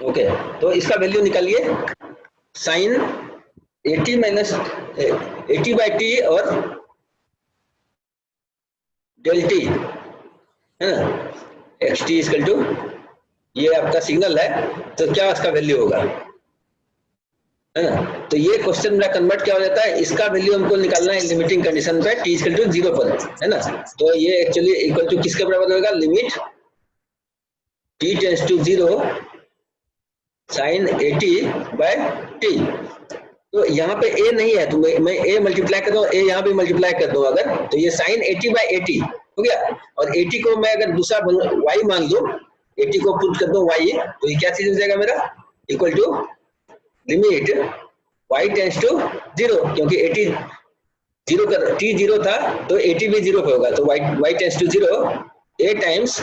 Okay, तो इसका value निकालिए, साइन 80 माइनस 80/t और डेल टी, है ना, एक्स टी इक्वल टू, ये आपका सिग्नल है, तो क्या इसका वैल्यू होगा, है ना। तो ये क्वेश्चन मेरा कन्वर्ट क्या हो जाता है, इसका वैल्यू हमको निकालना है लिमिटिंग कंडीशन पे t इक्वल टू 0 पर, है ना। तो ये एक्चुअली इक्वल टू किसके बराबर होगा, limit t tends to 0 sine 80/t। तो यहाँ पे a नहीं है, तो मैं a मल्टीप्लाई कर दूं, a यहाँ पे मल्टीप्लाई कर दूं अगर, तो ये साइन 80/80 हो गया, और 80 को मैं अगर दूसरा y मान लूं, 80 को पुट कर दूं y, तो ये क्या चीज हो जाएगा मेरा, equal to limit y tends to 0, क्योंकि 80 0 कर t 0 था तो 80 भी 0 पे होगा, तो y tends to 0 a times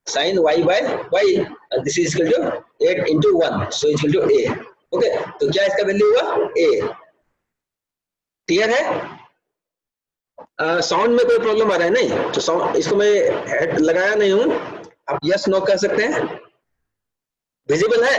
sine y by y, this is equal to 8 into 1, so equal to a। Okay, तो क्या इसका वैल्यू हुआ a। क्लियर है? साउंड में कोई प्रॉब्लम आ रहा है? नहीं, तो साउंड इसको मैं हेड लगाया नहीं हूं, आप यस नो कह सकते हैं। विजिबल है?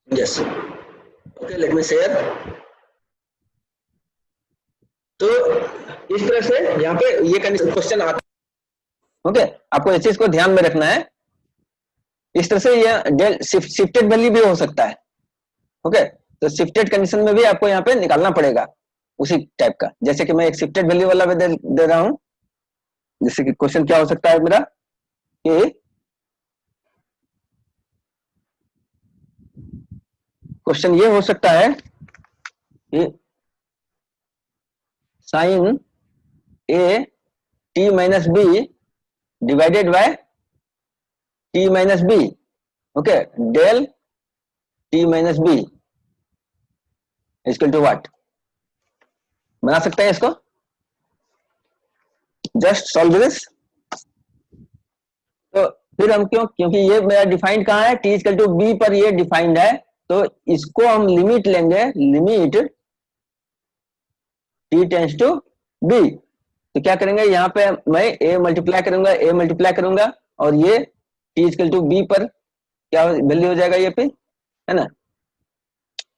Yes, okay, let me share. तो इस तरह से यहाँ पे ये क्वेश्चन आता है। ओके, आपको इस चीज को ध्यान में रखना है। इस तरह से ये शिफ्टेड वैल्यू भी हो सकता है। ओके, तो शिफ्टेड कंडीशन में भी आपको यहाँ पे निकालना पड़ेगा उसी टाइप का, जैसे कि मैं एक शिफ्टेड वैल्यू वाला भी दे रहा हूं। जैसे कि क्वेश्चन क्या हो सकता है मेरा कि क्वेश्चन ये हो सकता है कि sine a t minus b divided by t minus b, okay, del t minus b equal to what. बना सकते हैं इसको, जस्ट सॉल्व दिस। तो फिर हम क्योंकि ये मेरा डिफाइंड कहाँ है, टी इक्वल टू बी पर ये डिफाइंड है, तो इसको हम लिमिट लेंगे, limit t tends to b. तो क्या करेंगे, यहाँ पे मैं a मल्टीप्लाई करूंगा और ये टी इक्वल टू बी पर क्या वैल्यू हो जाएगा ये पे, है ना,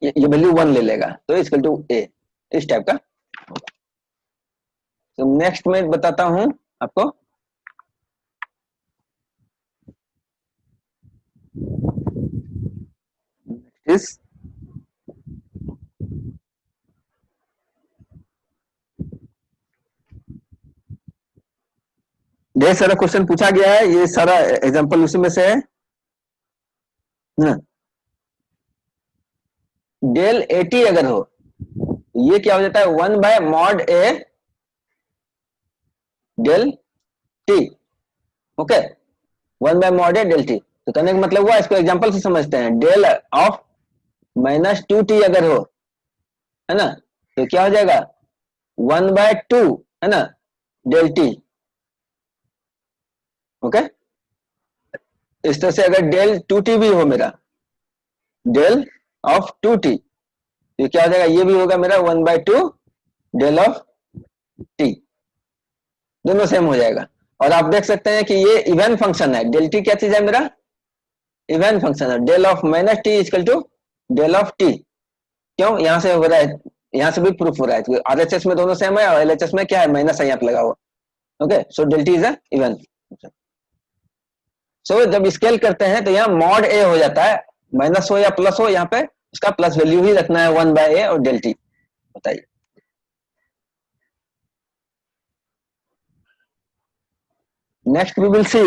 ये वैल्यू 1 ले लेगा, तो इक्वल टू a, इस टाइप का। तो नेक्स्ट मैं बताता हूं आपको। इस ढेर सारा क्वेश्चन पूछा गया है, ये सारा एग्जांपल उसी में से है ना। डेल 80 अगर हो, ये क्या हो जाता है, 1 by mod a del t, okay, 1 by mod a del t. तो कहने का मतलब हुआ, इसको एग्जांपल से समझते हैं, डेल ऑफ -2t अगर हो, है ना, तो क्या हो जाएगा 1/2, है ना, डेल टी। ओके, इस तरह से अगर डेल 2t भी हो मेरा, डेल ऑफ 2t, ये क्या हो जाएगा, ये भी होगा मेरा 1/2 डेल ऑफ टी, दोनों सेम हो जाएगा। और आप देख सकते हैं कि ये इवन फंक्शन है, डेल टी क्या चीज है मेरा, इवन फंक्शन है, del of -t equal to del of t. क्यों, यहां से हो रहा है, यहां से भी प्रूफ हो रहा है, आरएचएस में दोनों सेम है और एलएचएस में क्या है, माइनस है यहाँ पे लगा हुआ। Okay, so del T is a even. सो जब स्केल करते हैं तो यहाँ मॉड ए हो जाता है, माइनस हो या प्लस हो, यहाँ पे उसका प्लस वैल्यू ही रखना है, 1 बाय ए और डेल टी। बताइए, नेक्स्ट वी विल सी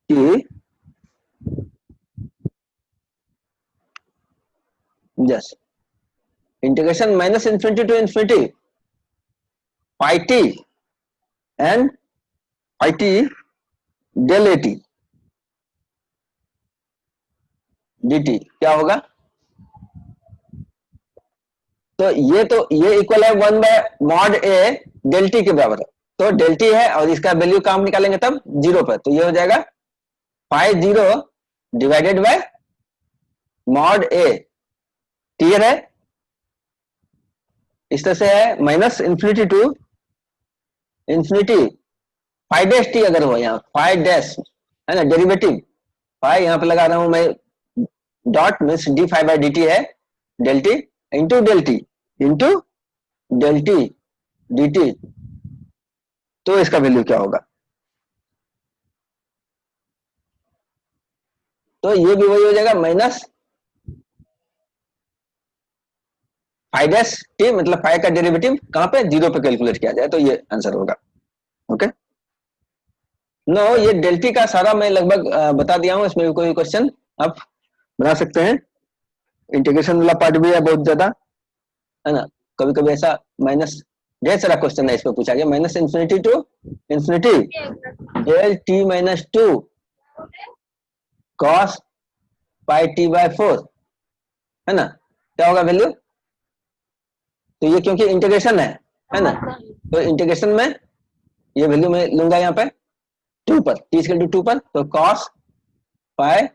कि yes, integration -∞ to infinity phi t and phi t del at dt क्या होगा। तो ये इक्वल है 1 by mod a del t के बराबर है, तो डेल टी है और इसका वैल्यू काम निकालेंगे तब 0 पर, तो ये हो जाएगा phi 0 divided by mod a, clear है? इस तरह से है minus infinity to infinity five dash t, अगर हो यहाँ फाइव डैश है ना, डेरिवेटिव फाइव यहाँ पे लगा रहा हूं मैं, dot means D five by D T है, del T into del T into del T D T, तो इसका वैल्यू क्या होगा? तो ये भी वही हो जाएगा माइनस फाइव डैश टी, मतलब फाइव का डेरिवेटिव कहां पे, जीरो पे कैलकुलेट किया जाए तो ये आंसर होगा। ओके, नो ये डेल्टी का सारा मैं लगभग बता दिया हूं, इसमें भी कोई क्वेश्चन आप बना सकते हैं। इंटीग्रेशन वाला पार्ट भी है बहुत ज्यादा, है ना, कभी कभी ऐसा माइनस, ढेर सारा क्वेश्चन है इस पर पूछा गया, minus infinity to infinity del t minus two cos pi t by four, है ना, क्या होगा वैल्यू? तो ये क्योंकि इंटीग्रेशन है ना, तो इंटीग्रेशन में ये वैल्यू मैं लूंगा यहाँ पे टू पर, टी इक्वल टू टू पर, तो cos pi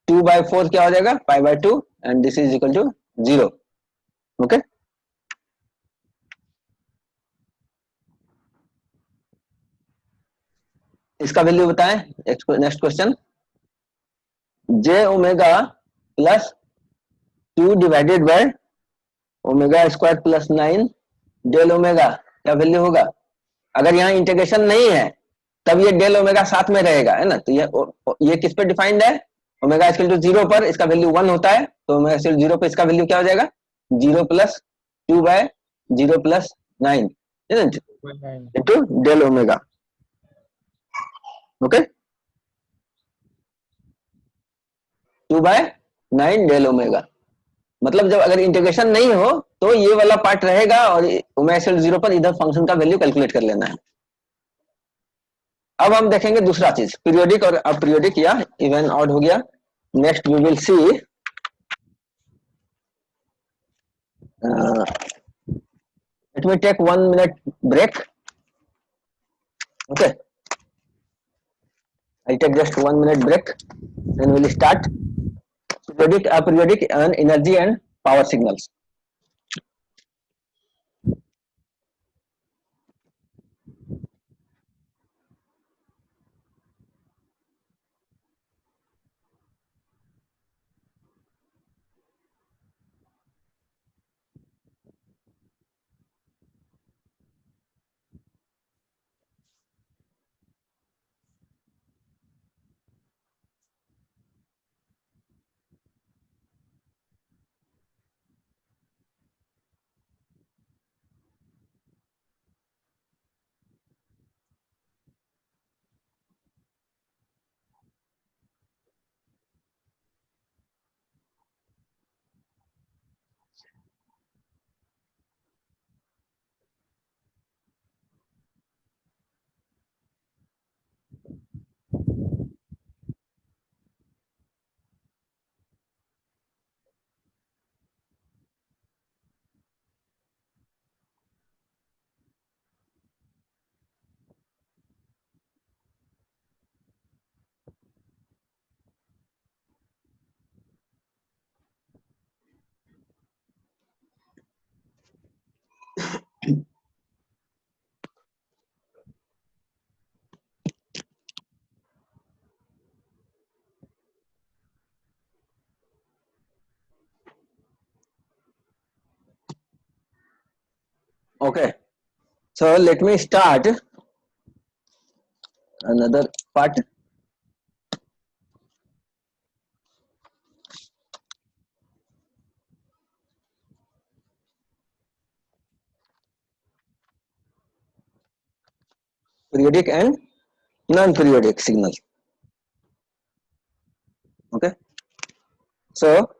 two by four क्या हो जाएगा, pi by two, and this is equal to zero. Okay, इसका वैल्यू बताएं। Next question, j omega plus two divided by omega square plus nine del omega, क्या value होगा? अगर यहाँ integration नहीं है तब ये डेल ओमेगा साथ में रहेगा, है ना, तो ये किस पे डिफाइंड है, ओमेगा इक्वल टू जीरो पर, इसका वैल्यू वन होता है, तो ओमेगा इक्वल जीरो पर इसका वैल्यू क्या हो जाएगा, zero plus two by zero plus nine into del omega. Okay, two by nine del omega, मतलब जब अगर इंटीग्रेशन नहीं हो तो ये वाला पार्ट रहेगा और ओमेगा जीरो पर इधर फंक्शन का वैल्यू कैलकुलेट कर लेना है। अब हम देखेंगे दूसरा चीज, पीरियोडिक और अपीरियोडिक या इवन ऑड हो गया। Next we will see, let me take 1 minute break. Okay, I'll take just 1 minute break, then we'll start periodic, aperiodic, and energy and power signals. Okay, so let me start another part. Periodic and non-periodic signal. Okay, so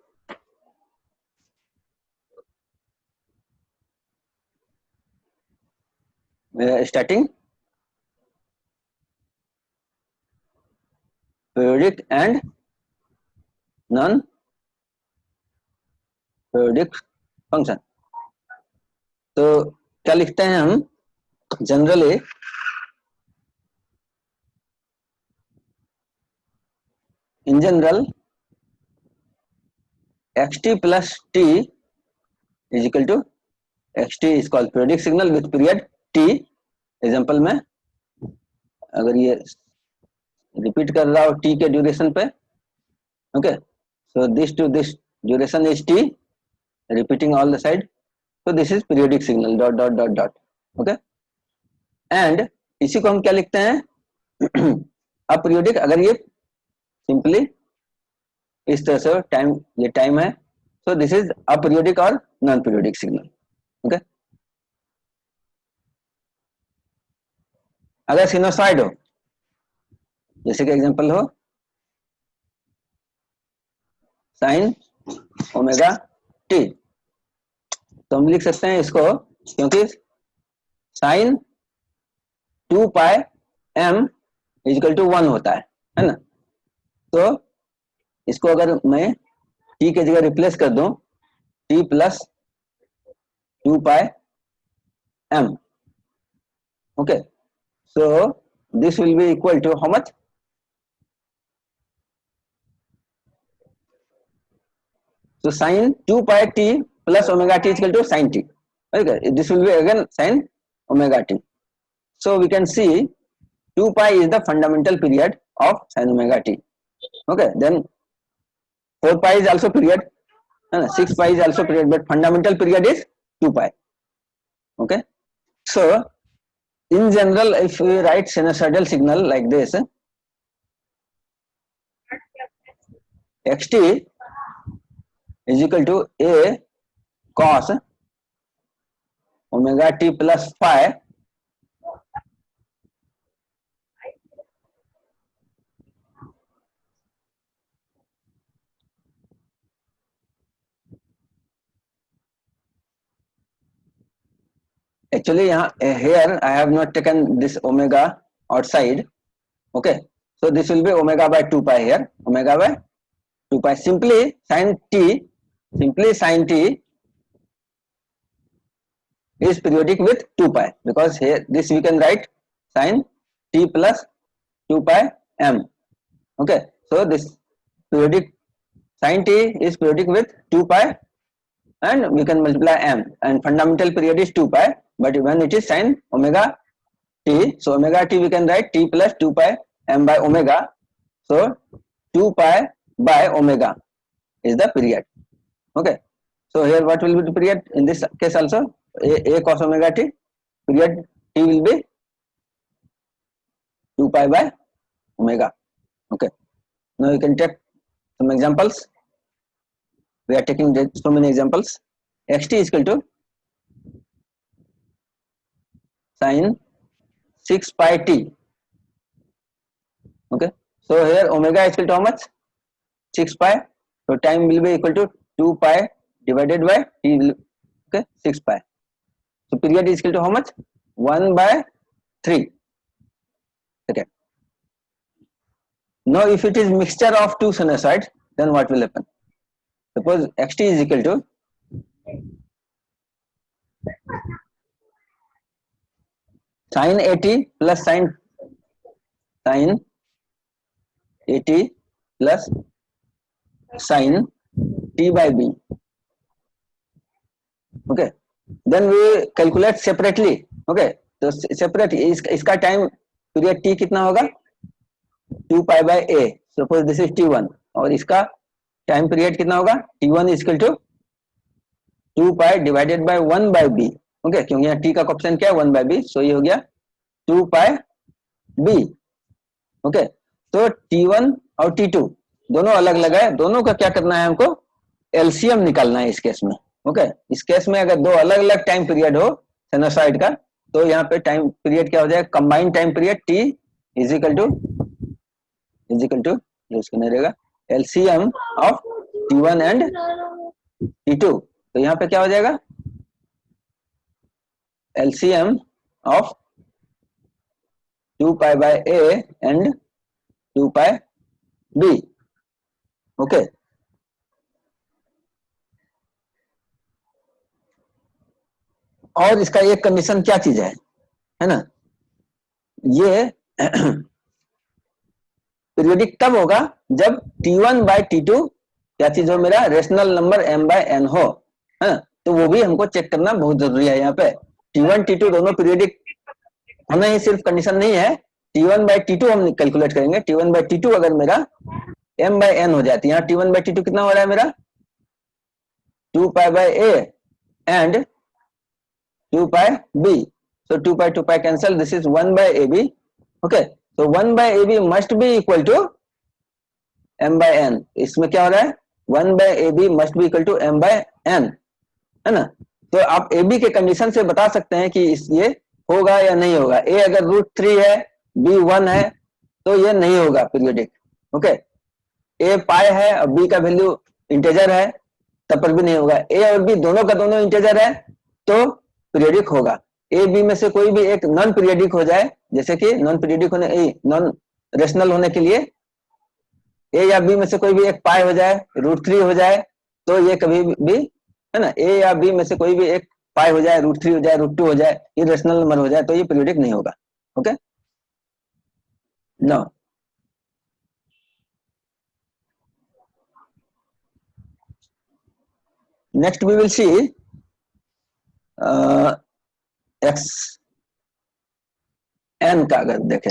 starting periodic and non-periodic function. तो क्या लिखते हैं हम generally, in general xt plus t is equal to xt is called periodic signal with period t. Example में अगर ये repeat कर रहा हो t के ड्यूरेशन पे, okay, so this to this duration is t, repeating all the side, so this is periodic signal dot dot dot dot, okay. and इसी को हम क्या लिखते हैं अपरियोडिक, अगर ये सिंपली इस तरह से टाइम, ये टाइम है, so this is अपरियोडिक और नॉन पीरियोडिक सिग्नल, ओके. अगर सिनोसाइड हो, जैसे कि एग्जांपल हो साइन ओमेगा टी, तो हम लिख सकते हैं इसको, क्योंकि sine 2 pi m is equal to 1 होता है ना. तो इसको अगर मैं टी के जगह रिप्लेस कर दूं, t plus 2 pi m, okay, so this will be equal to how much, so sin 2 pi t plus omega t is equal to sin t, okay, this will be again sin omega t. So we can see 2 pi is the fundamental period of sin omega t, okay. Then 4 pi is also period, 6 pi is also period, but fundamental period is 2 pi, okay. So in general, if we write sinusoidal signal like this, xt is equal to a cos omega t plus phi actually here I have not taken this omega outside, okay, so this will be omega by 2 pi here, omega by 2 pi, simply sin t is periodic with 2 pi, because here this we can write sin t plus 2 pi m, okay. So this periodic sin t is periodic with 2 pi and we can multiply m, and fundamental period is 2 pi, but when it is sin omega t, so omega t we can write t plus 2 pi m by omega, so 2 pi by omega is the period, okay. So here what will be the period in this case also, a cos omega t, period t will be 2 pi by omega, okay. Now you can take some examples, we are taking so many examples. xt is equal to sin 6 pi t, okay. So here omega is equal to how much, 6 pi, so time will be equal to 2 pi divided by t will, okay, 6 pi, so period is equal to how much, 1 by 3, okay. Now if it is mixture of two sinusoids, then what will happen, suppose xt is equal to sin at plus sin at plus sin t by b, okay. Then we calculate separately, okay. तो separate इसका time period t कितना होगा, 2 pi by a, suppose this is t1, और इसका time period कितना होगा, t1 is equal to 2 pi divided by 1 by b, okay, क्योंकि यहाँ t का कोएफिशिएंट क्या है 1 बाय b, सो ये हो गया 2 पाई b, ओके. तो t1 और t2 दोनों अलग अलग है, दोनों का क्या करना है, हमको एलसीएम निकालना है इस केस में, ओके. इस केस में अगर दो अलग अलग टाइम पीरियड हो साइनसॉइड का, तो यहाँ पे टाइम पीरियड क्या हो जाएगा, combined time period t is equal to उसको नहीं रहेगा LCM of t1 and t2, तो यहाँ पे क्या हो जाएगा, LCM of 2 pi by a and 2 pi b, okay. और इसका एक कंडीशन क्या चीज है ना, ये पीरियोडिक तब होगा जब t1 बाय t2 क्या चीज हो, मेरा rational number m by n हो, है, तो वो भी हमको चेक करना बहुत जरूरी है। यहाँ पे T1 T2 दोनों पीरियडिक होना ही सिर्फ कंडीशन नहीं है, T1 बाय T2 हम कैलकुलेट करेंगे। T1 बाय T2 अगर मेरा m बाय n हो जाती है, यहाँ T1 बाय T2 कितना हो रहा है मेरा 2 pi by a and 2 pi b, so 2 pi cancel, this is 1 by ab, okay, so 1 by ab must be equal to m by n। इसमें क्या हो रहा है 1 by ab must be equal to m by n, है ना। तो आप ab के कंडीशन से बता सकते हैं कि ये होगा या नहीं होगा। a अगर √3 है, b 1 है, तो ये नहीं होगा पीरियोडिक, ओके। a पाई है और b का वैल्यू इंटीजर है, तब पर भी नहीं होगा। a और b दोनों का दोनों इंटीजर है तो पीरियोडिक होगा। a b में से कोई भी एक नॉन पीरियोडिक हो जाए, जैसे कि नॉन पीरियोडिक होने, नॉन रेशनल होने के लिए a या b में से कोई भी एक पाई हो जाए, √3 हो जाए, तो ये कभी भी, है ना, a या b में से कोई भी एक पाई हो जाए, √3 हो जाए, √2 हो जाए, ये रेशनल नंबर हो जाए, तो ये पीरियोडिक नहीं होगा, okay. No, next we will see x n का अगर देखें,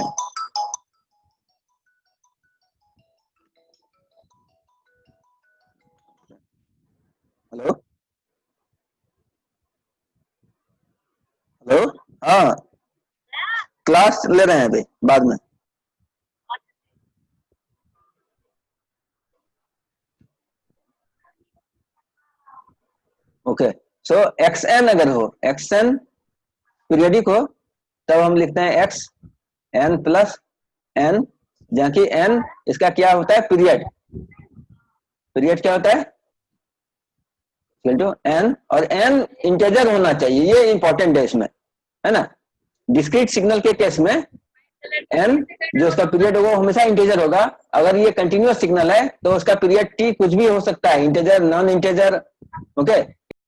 हेलो हेलो, हाँ क्लास ले रहे हैं अभी, बाद में। ओके, सो एक्स एन अगर हो, एक्स एन पीरियडिक हो, तब हम लिखते हैं एक्स एन प्लस एन, जहाँ की एन इसका क्या होता है पीरियड, पीरियड क्या होता है एन, और एन इंटीजर होना चाहिए, ये इंपॉर्टेंट है इसमें, है ना। डिस्क्रीट सिग्नल के केस में एन जो उसका पीरियड होगा हमेशा इंटीजर होगा। अगर ये कंटिन्यूअस सिग्नल है तो उसका पीरियड टी कुछ भी हो सकता है, इंटीजर, नॉन इंटीजर, ओके।